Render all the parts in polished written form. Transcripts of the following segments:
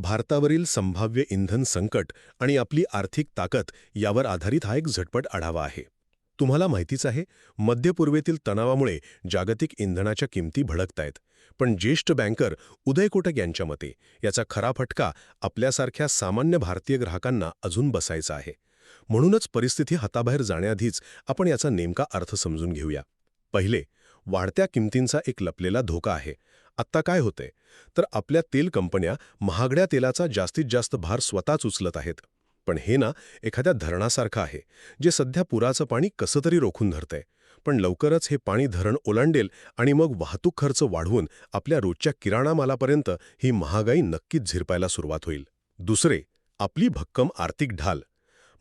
भारतावरील संभाव्य इंधन संकट आणि आपली आर्थिक ताकद यावर आधारित हा एक झटपट आढावा आहे. तुम्हाला माहितीच आहे, मध्य पूर्वेतील तणावामुळे जागतिक इंधनाच्या किमती भडकतायत. पण ज्येष्ठ बँकर उदय कोटक यांच्या मते याचा खरा फटका आपल्यासारख्या सामान्य भारतीय ग्राहकांना अजून बसायचा आहे. म्हणूनच परिस्थिती हाताबाहेर जाण्याआधीच आपण याचा नेमका अर्थ समजून घेऊया. पहिले, वाढत्या किमतींचा एक लपलेला धोका आहे. आत्ता काय होतंय तर आपल्या तेल कंपन्या महागड्या तेलाचा जास्तीत जास्त भार स्वतःच उचलत आहेत. पण हे ना एखाद्या धरणासारखं आहे, जे सध्या पुराचं पाणी कसं तरी रोखून धरतंय. पण लवकरच हे पाणी धरण ओलांडेल आणि मग वाहतूक खर्च वाढवून आपल्या रोजच्या किराणा मालापर्यंत ही महागाई नक्कीच झिरपायला सुरुवात होईल. दुसरे, आपली भक्कम आर्थिक ढाल.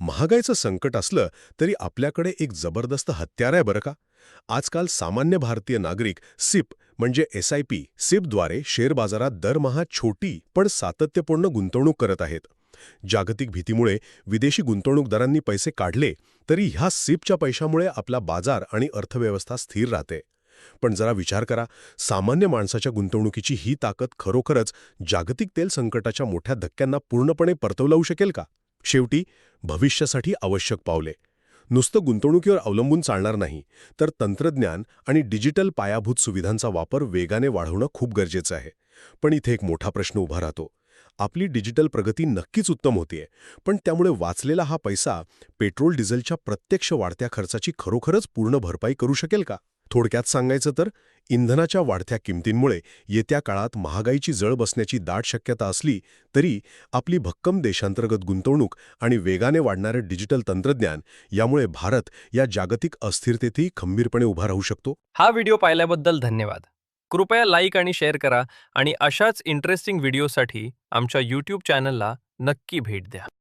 महागाईचं संकट असलं तरी आपल्याकडे एक जबरदस्त हत्यार आहे बरं का. आजकाल सामान्य भारतीय नागरिक सिप म्हणजे SIP सिपद्वारे शेअर बाजारात दरमहा छोटी पण सातत्यपूर्ण गुंतवणूक करत आहेत. जागतिक भीतीमुळे विदेशी गुंतवणूकदारांनी पैसे काढले तरी ह्या सिपच्या पैशामुळे आपला बाजार आणि अर्थव्यवस्था स्थिर राहते. पण जरा विचार करा, सामान्य माणसाच्या गुंतवणुकीची ही ताकद खरोखरच जागतिक तेल संकटाच्या मोठ्या धक्क्यांना पूर्णपणे परतवू लावू शकेल का? शेवटी भविष्यासाठी आवश्यक पावले. नुसतं गुंतवणुकीवर अवलंबून चालणार नाही, तर तंत्रज्ञान आणि डिजिटल पायाभूत सुविधांचा वापर वेगाने वाढवणं खूप गरजेचं आहे. पण इथे एक मोठा प्रश्न उभा राहतो. आपली डिजिटल प्रगती नक्कीच उत्तम होतीये, पण त्यामुळे वाचलेला हा पैसा पेट्रोल डिझेलच्या प्रत्यक्ष वाढत्या खर्चाची खरोखरच पूर्ण भरपाई करू शकेल का? थोडक्यात सांगायचं तर इंधनाच्या वाढत्या किमतींमुळे येत्या काळात महागाईची झळ बसण्याची दाट शक्यता असली तरी आपली भक्कम देशांतर्गत गुंतवणूक आणि वेगाने वाढणारे डिजिटल तंत्रज्ञान यामुळे भारत या जागतिक अस्थिरतेतही खंबीरपणे उभा राहू शकतो. हा व्हिडिओ पाहिल्याबद्दल धन्यवाद. कृपया लाईक आणि शेअर करा आणि अशाच इंटरेस्टिंग व्हिडिओसाठी आमच्या YouTube चॅनलला नक्की भेट द्या.